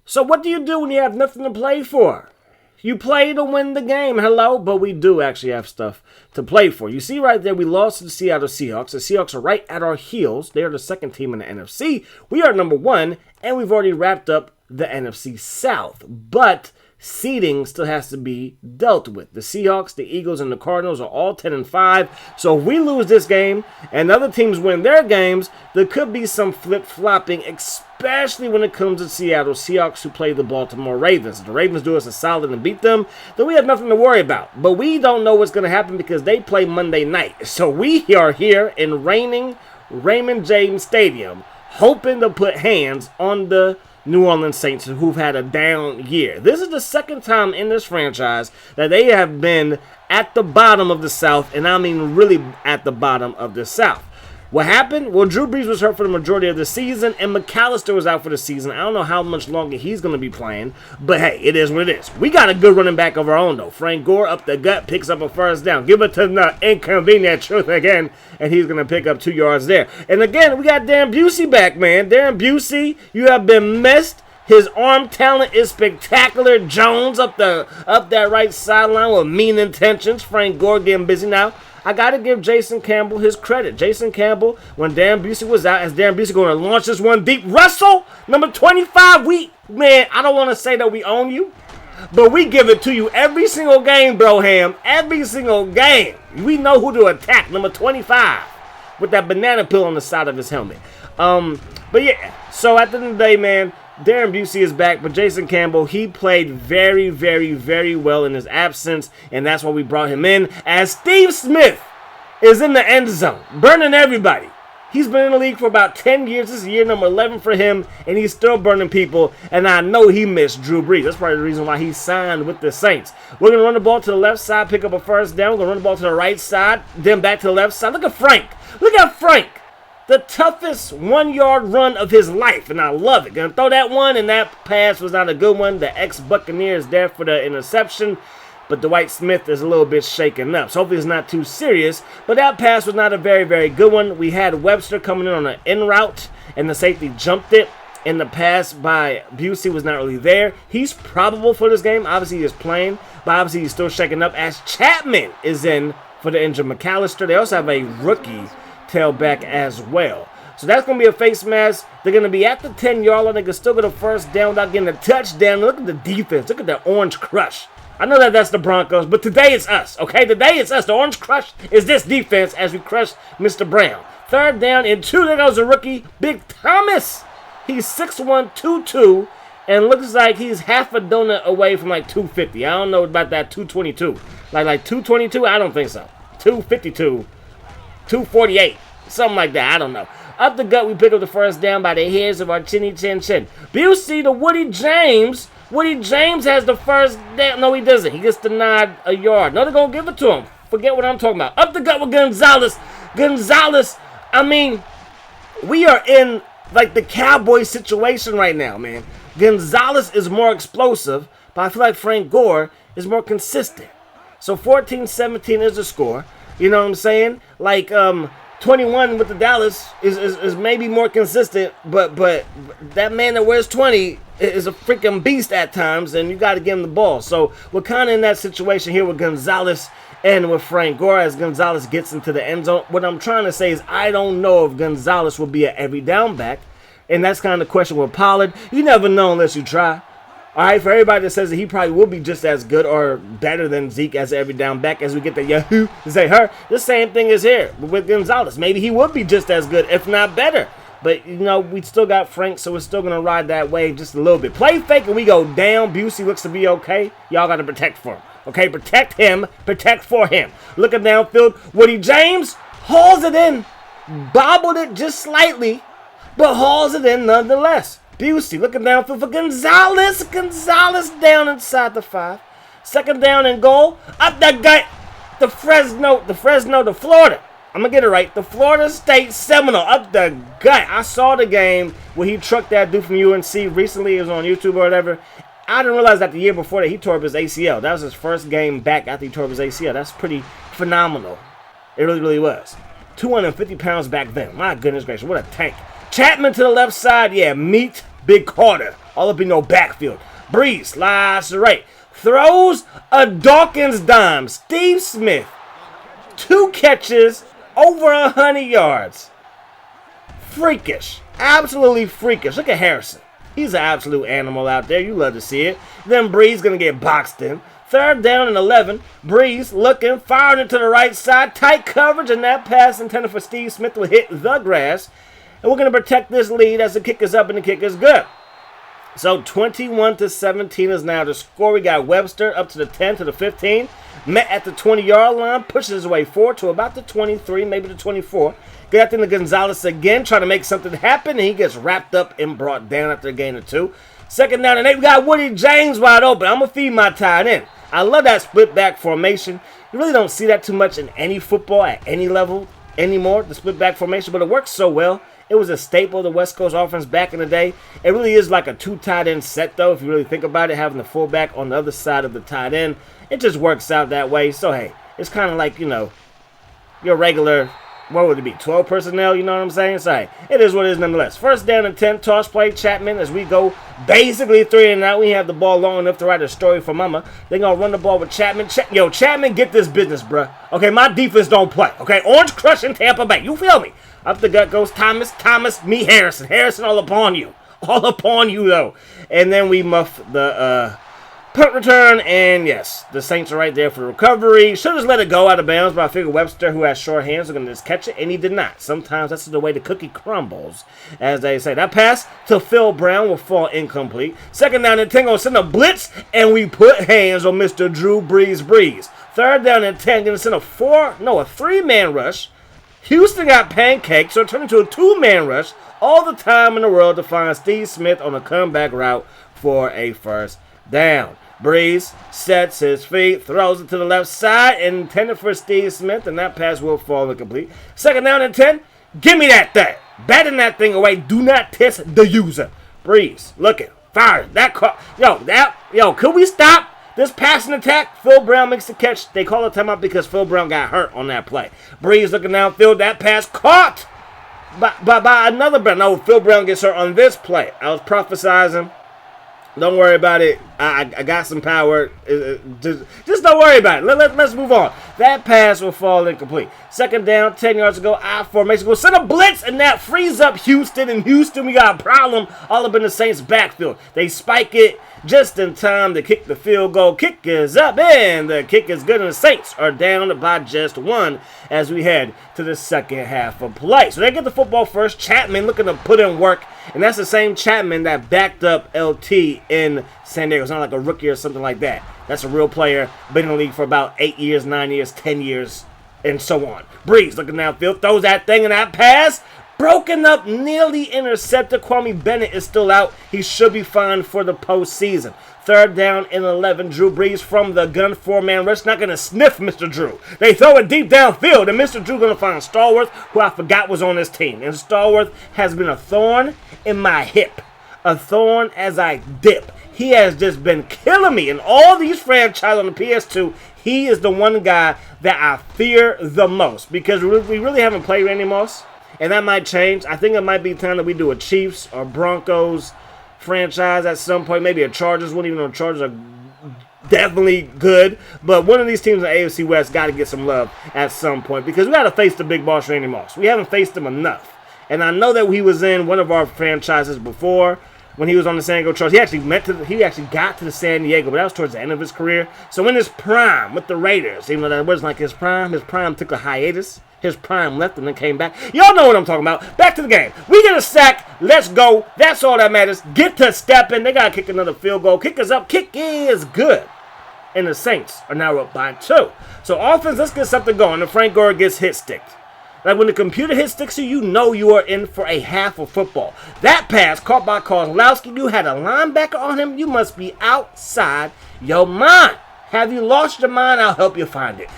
So what do you do when you have nothing to play for? You play to win the game, hello? But we do actually have stuff to play for. You see right there, we lost to the Seattle Seahawks. The Seahawks are right at our heels. They are the second team in the NFC. We are number 1, and we've already wrapped up the NFC South. But seeding still has to be dealt with. The Seahawks, the Eagles, and the Cardinals are all 10-5. So if we lose this game and other teams win their games, there could be some flip-flopping, especially when it comes to Seattle Seahawks who play the Baltimore Ravens. If the Ravens do us a solid and beat them, then we have nothing to worry about. But we don't know what's going to happen because they play Monday night. So we are here in reigning Raymond James Stadium hoping to put hands on the New Orleans Saints, who've had a down year. This is the second time in this franchise that they have been at the bottom of the South, and I mean really at the bottom of the South. What happened? Well, Drew Brees was hurt for the majority of the season, and McAllister was out for the season. I don't know how much longer he's going to be playing, but hey, it is what it is. We got a good running back of our own, though. Frank Gore up the gut, picks up a first down. Give it to the inconvenient truth again, and he's going to pick up 2 yards there. And again, we got Darren Busey back, man. Darren Busey, you have been missed. His arm talent is spectacular. Jones up that right sideline with mean intentions. Frank Gore getting busy now. I got to give Jason Campbell his credit. Jason Campbell, when Darren Busey was out, is Darren Busey going to launch this one deep? Russell, number 25, man, I don't want to say that we own you, but we give it to you every single game, Broham. Every single game. We know who to attack, number 25, with that banana peel on the side of his helmet. But yeah, so at the end of the day, man, Darren Busey is back, but Jason Campbell, he played very, very, very well in his absence, and that's why we brought him in, as Steve Smith is in the end zone, burning everybody. He's been in the league for about 10 years. This is year number 11 for him, and he's still burning people, and I know he missed Drew Brees. That's probably the reason why he signed with the Saints. We're going to run the ball to the left side, pick up a first down. We're going to run the ball to the right side, then back to the left side. Look at Frank. Look at Frank. The toughest 1-yard run of his life, and I love it. Gonna throw that one, and that pass was not a good one. The ex-Buccaneers there for the interception, but Dwight Smith is a little bit shaken up. So hopefully it's not too serious, but that pass was not a very, very good one. We had Webster coming in on an in route, and the safety jumped it, and the pass by Busey was not really there. He's probable for this game. Obviously, he is playing, but obviously he's still shaken up as Chapman is in for the injured McAllister. They also have a rookie tailback as well. So that's going to be a face mask. They're going to be at the 10-yard line. They can still get a first down without getting a touchdown. Look at the defense. Look at that Orange Crush. I know that that's the Broncos, but today it's us, okay? Today it's us. The Orange Crush is this defense as we crush Mr. Brown. Third down and 2. There goes a rookie, Big Thomas. He's 6'1", 2'2", and looks like he's half a donut away from like 250. I don't know about that 222. Like 222? I don't think so. 252. 248, something like that, I don't know. Up the gut, we pick up the first down by the hairs of our chinny chin chin. Busey to Woody James. Woody James has the first down. No, he doesn't. He gets the nod a yard. No, they're going to give it to him. Forget what I'm talking about. Up the gut with Gonzalez. Gonzalez, I mean, we are in like the Cowboy situation right now, man. Gonzalez is more explosive, but I feel like Frank Gore is more consistent. So 14-17 is the score. You know what I'm saying? Like 21 with the Dallas is maybe more consistent, but that man that wears 20 is a freaking beast at times, and you got to give him the ball. So we're kind of in that situation here with Gonzalez and with Frank Gore as Gonzalez gets into the end zone. What I'm trying to say is I don't know if Gonzalez will be an every down back, and that's kind of the question with Pollard. You never know unless you try. All right, for everybody that says that he probably will be just as good or better than Zeke as every down back as we get the Yahoo say her, the same thing is here with Gonzalez. Maybe he would be just as good, if not better. But, you know, we still got Frank, so we're still going to ride that wave just a little bit. Play fake and we go down. Busey looks to be okay. Y'all got to protect for him. Okay, protect him. Protect for him. Looking downfield. Woody James hauls it in. Bobbled it just slightly, but hauls it in nonetheless. Busey looking downfield for Gonzalez. Gonzalez down inside the 5. Second down and goal. Up that guy. The Florida. I'm going to get it right. The Florida State Seminole. Up the gut. I saw the game where he trucked that dude from UNC recently. It was on YouTube or whatever. I didn't realize that the year before that he tore up his ACL. That was his first game back after he tore up his ACL. That's pretty phenomenal. It really, really was. 250 pounds back then. My goodness gracious. What a tank. Chapman to the left side. Yeah, meat Big Carter, all up in your backfield. Breeze slides to right. Throws a Dawkins dime. Steve Smith, 2 catches, over 100 yards. Freakish. Absolutely freakish. Look at Harrison. He's an absolute animal out there. You love to see it. Then Breeze going to get boxed in. 3rd down and 11. Breeze looking, firing it to the right side. Tight coverage, and that pass intended for Steve Smith will hit the grass. And we're going to protect this lead as the kick is up and the kick is good. So 21-17 is now the score. We got Webster up to the 10 to the 15. Met at the 20-yard line, pushes his way forward to about the 23, maybe the 24. Get out to Gonzalez again, trying to make something happen, and he gets wrapped up and brought down after a gain of 2. 2nd down and 8, we got Woody James wide open. I'm going to feed my tight end. I love that split back formation. You really don't see that too much in any football at any level anymore, the split back formation, but it works so well. It was a staple of the West Coast offense back in the day. It really is like a 2 tight end set, though, if you really think about it, having the fullback on the other side of the tight end. It just works out that way. So, hey, it's kind of like, you know, your regular, what would it be, 12 personnel, you know what I'm saying? So, hey, it is what it is nonetheless. 1st down and 10, toss play, Chapman, as we go basically 3 and out. We have the ball long enough to write a story for mama. They're going to run the ball with Chapman. Yo, Chapman, get this business, bruh. Okay, my defense don't play. Okay, Orange Crush in Tampa Bay. You feel me? Up the gut goes Thomas, me, Harrison. Harrison all upon you. All upon you, though. And then we muff the punt return, and yes, the Saints are right there for the recovery. Should have just let it go out of bounds, but I figured Webster, who has short hands, was going to just catch it, and he did not. Sometimes that's the way the cookie crumbles, as they say. That pass to Phil Brown will fall incomplete. 2nd down and 10, going to send a blitz, and we put hands on Mr. Drew Breeze. 3rd down and 10, going to send a 3-man rush. Houston got pancaked, so it turned into a 2-man rush. All the time in the world to find Steve Smith on a comeback route for a 1st down. Breeze sets his feet, throws it to the left side, intended for Steve Smith, and that pass will fall incomplete. 2nd down and 10. Give me that thing. Batting that thing away. Do not test the user. Breeze looking, fire. Could we stop this passing attack? Phil Brown makes the catch. They call a timeout because Phil Brown got hurt on that play. Breeze looking downfield. That pass caught by another Brown. No, Phil Brown gets hurt on this play. I was prophesizing. Don't worry about it. I got some power. Just don't worry about it. Let's move on. That pass will fall incomplete. 2nd down, 10 yards to go. I formation. We'll send a blitz, and that frees up Houston. In Houston, we got a problem all up in the Saints' backfield. They spike it just in time to kick the field goal. Kick is up, and the kick is good, and the Saints are down by just 1 as we head to the 2nd half of play. So they get the football first. Chapman looking to put in work, and that's the same Chapman that backed up LT in San Diego. It's not like a rookie or something like that. That's a real player. Been in the league for about 8 years, 9 years, 10 years, and so on. Breeze looking downfield, throws that thing, and that pass broken up, nearly intercepted. Kwame Bennett is still out. He should be fine for the postseason. 3rd down and 11. Drew Brees from the gun, 4-man rush. Not going to sniff Mr. Drew. They throw it deep downfield, and Mr. Drew going to find Stallworth, who I forgot was on his team. And Stallworth has been a thorn in my hip. A thorn as I dip. He has just been killing me in all these franchises on the PS2. He is the one guy that I fear the most because we really haven't played Randy Moss. And that might change. I think it might be time that we do a Chiefs or Broncos franchise at some point. Maybe a Chargers one, even though the Chargers are definitely good. But one of these teams in the AFC West got to get some love at some point because we got to face the big boss Randy Moss. We haven't faced him enough. And I know that he was in one of our franchises before when he was on the San Diego Chargers. He actually got to the San Diego, but that was towards the end of his career. So in his prime with the Raiders, even though that wasn't like his prime took a hiatus. His prime left and then came back. Y'all know what I'm talking about. Back to the game. We get a sack. Let's go. That's all that matters. Get to stepping. They got to kick another field goal. Kick is up. Kick is good. And the Saints are now up by 2. So offense, let's get something going. And Frank Gore gets hit sticked. Like when the computer hit sticks you know you are in for a half of football. That pass caught by Kozlowski. You had a linebacker on him. You must be outside your mind. Have you lost your mind? I'll help you find it.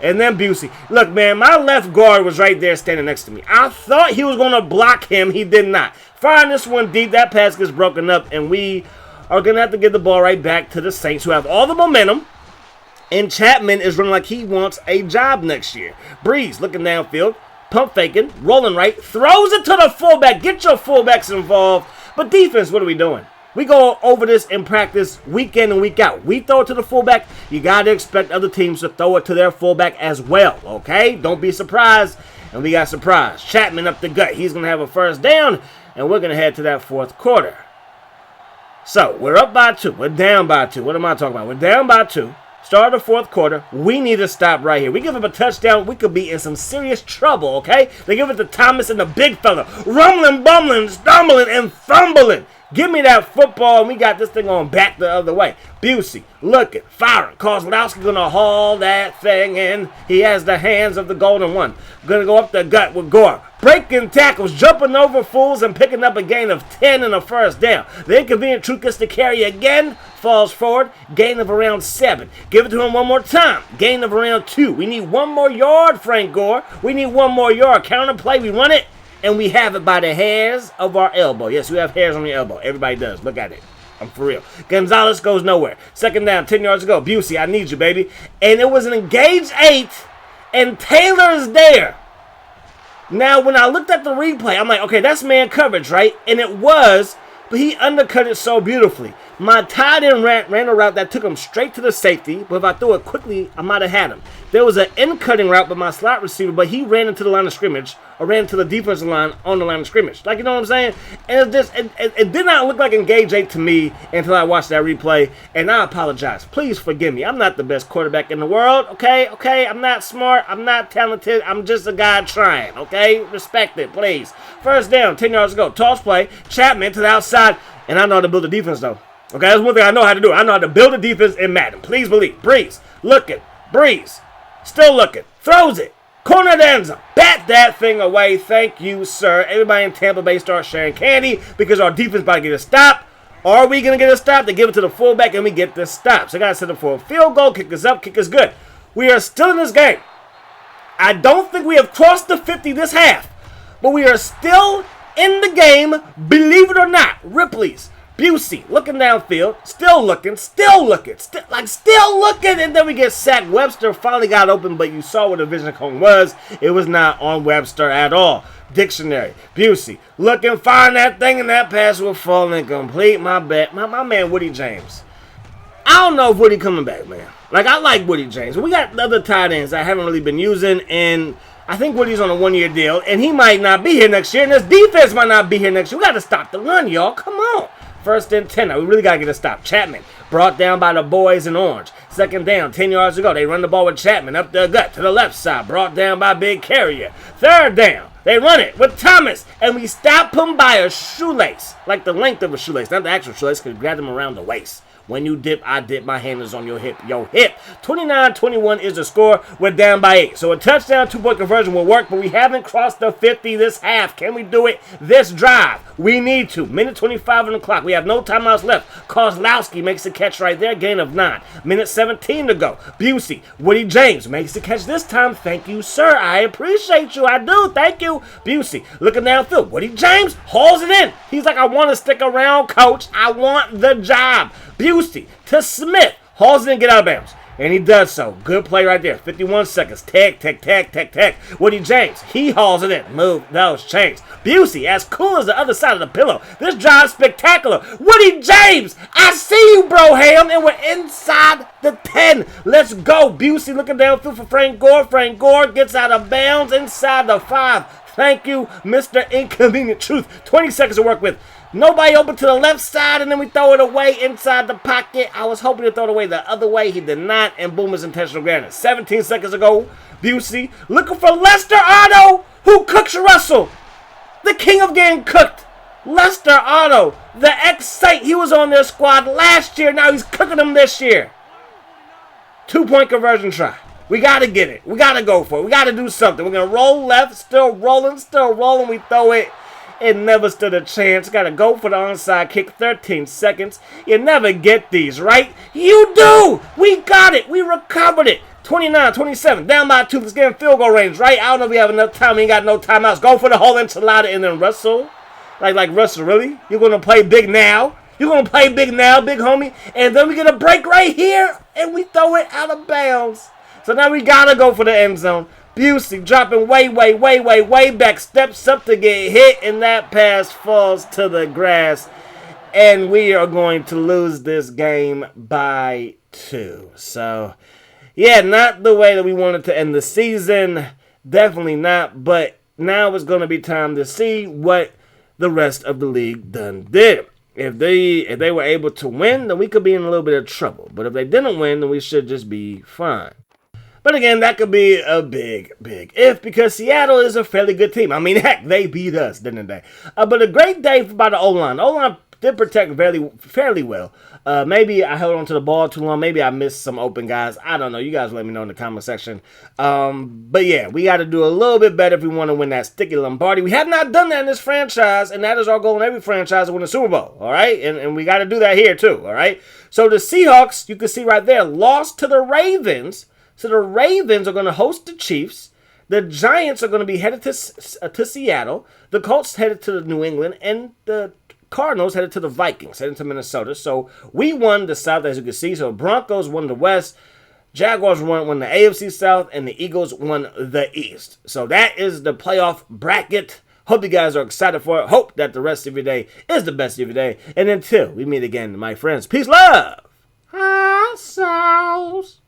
And then Busey. Look, man, my left guard was right there standing next to me. I thought he was going to block him. He did not. Firing this one deep. That pass gets broken up, and we are going to have to give the ball right back to the Saints, who have all the momentum. And Chapman is running like he wants a job next year. Breeze looking downfield. Pump faking. Rolling right. Throws it to the fullback. Get your fullbacks involved. But defense, what are we doing? We go over this in practice week in and week out. We throw it to the fullback. You got to expect other teams to throw it to their fullback as well, okay? Don't be surprised. And we got surprised. Chapman up the gut. He's going to have a first down, and we're going to head to that fourth quarter. So, we're up by 2. We're down by 2. What am I talking about? We're down by 2. Start the fourth quarter. We need to stop right here. We give up a touchdown, we could be in some serious trouble, okay? They give it to Thomas and the big fella. Rumbling, bumbling, stumbling, and fumbling. Give me that football, and we got this thing on back the other way. Busey, looking, firing. Kozlowski going to haul that thing in. He has the hands of the golden one. Going to go up the gut with Gore. Breaking tackles, jumping over fools, and picking up a gain of 10 and a first down. The inconvenient truth gets to carry again. Falls forward. Gain of around 7. Give it to him one more time. Gain of around 2. We need one more yard, Frank Gore. We need one more yard. Counter play. We run it. And we have it by the hairs of our elbow. Yes, we have hairs on your elbow. Everybody does. Look at it. I'm for real. Gonzalez goes nowhere. Second down, 10 yards to go. Busey, I need you, baby. And it was an engaged 8, and Taylor's there. Now, when I looked at the replay, I'm like, okay, that's man coverage, right? And it was, but he undercut it so beautifully. My tight end ran a route that took him straight to the safety, but if I threw it quickly, I might have had him. There was an in-cutting route by my slot receiver, but he ran into the line of scrimmage, or ran to the defensive line on the line of scrimmage. Like, you know what I'm saying? And it did not look like engage 8 to me until I watched that replay, and I apologize. Please forgive me. I'm not the best quarterback in the world, okay? Okay, I'm not smart. I'm not talented. I'm just a guy trying, okay? Respect it, please. First down, 10 yards to go. Toss play, Chapman to the outside, and I know how to build a defense, though. Okay, that's one thing I know how to do. I know how to build a defense in Madden. Please believe. Breeze, looking, Breeze, still looking, throws it. Corner of the end zone. Bat that thing away. Thank you, sir. Everybody in Tampa Bay starts sharing candy because our defense about to get a stop. Are we going to get a stop? They give it to the fullback and we get the stop. So I got to set up for a field goal. Kick us up. Kick us good. We are still in this game. I don't think we have crossed the 50 this half. But we are still in the game. Believe it or not. Ripley's. Busey looking downfield, still looking, still looking, and then we get sacked. Webster finally got open, but you saw what the vision cone was. It was not on Webster at all. Dictionary, Busey looking, firing that thing, and that pass will fall incomplete. My bad. My man Woody James. I don't know if Woody coming back, man. Like, I like Woody James. We got other tight ends I haven't really been using, and I think Woody's on a 1-year deal, and he might not be here next year, and this defense might not be here next year. We got to stop the run, y'all. Come on. First and 10. Now, we really got to get a stop. Chapman brought down by the boys in orange. Second down, 10 yards to go. They run the ball with Chapman up the gut to the left side. Brought down by Big Carrier. Third down. They run it with Thomas. And we stop him by a shoelace. Like the length of a shoelace. Not the actual shoelace, because we grabbed him around the waist. When you dip, I dip. My hand is on your hip. 29-21 is the score. We're down by 8. So a touchdown, 2-point conversion will work, but we haven't crossed the 50 this half. Can we do it this drive? We need to. Minute 25 on the clock. We have no timeouts left. Kozlowski makes the catch right there. Gain of 9. Minute 17 to go. Busey, Woody James makes the catch this time. Thank you, sir. I appreciate you. I do. Thank you. Busey looking downfield. Woody James hauls it in. He's like, I want to stick around, coach. I want the job. Busey to Smith. Hauls it in, get out of bounds. And he does so. Good play right there. 51 seconds. Tag. Woody James. He hauls it in. Move those chains. Busey, as cool as the other side of the pillow. This drive's spectacular. Woody James. I see you, bro, Ham. And we're inside the 10. Let's go. Busey looking downfield for Frank Gore. Frank Gore gets out of bounds inside the 5. Thank you, Mr. Inconvenient Truth. 20 seconds to work with. Nobody open to the left side, and then we throw it away inside the pocket. I was hoping to throw it away the other way. He did not, and boom, is intentional granted. 17 seconds ago, Busey looking for Lester Otto, who cooks Russell. The king of getting cooked. Lester Otto, the ex-Saint. He was on their squad last year. Now he's cooking them this year. 2-point conversion try. We got to get it. We got to go for it. We got to do something. We're going to roll left, still rolling. We throw it. It never stood a chance. Got to go for the onside kick. 13 seconds. You never get these, right? You do. We got it. We recovered it. 29-27. Down by 2. Let's get in field goal range, right? I don't know if we have enough time. We ain't got no timeouts. Go for the whole enchilada and then Russell. Like Russell, really? You're going to play big now? You're going to play big now, big homie? And then we get a break right here, and we throw it out of bounds. So now we got to go for the end zone. Busey dropping way back. Steps up to get hit, and that pass falls to the grass. And we are going to lose this game by 2. So, yeah, not the way that we wanted to end the season. Definitely not. But now it's going to be time to see what the rest of the league done did. If they were able to win, then we could be in a little bit of trouble. But if they didn't win, then we should just be fine. But again, that could be a big if, because Seattle is a fairly good team. I mean, heck, they beat us, didn't they? But a great day by the O-line. The O-line did protect fairly well. Maybe I held on to the ball too long. Maybe I missed some open guys. I don't know. You guys let me know in the comment section. But yeah, we got to do a little bit better if we want to win that sticky Lombardi. We have not done that in this franchise, and that is our goal in every franchise, to win the Super Bowl. All right? And we got to do that here too. All right? So the Seahawks, you can see right there, lost to the Ravens. So the Ravens are going to host the Chiefs. The Giants are going to be headed to Seattle. The Colts headed to New England. And the Cardinals headed to the Vikings, headed to Minnesota. So we won the South, as you can see. So Broncos won the West. Jaguars won the AFC South. And the Eagles won the East. So that is the playoff bracket. Hope you guys are excited for it. Hope that the rest of your day is the best of your day. And until we meet again, my friends, peace, love, hot sauce.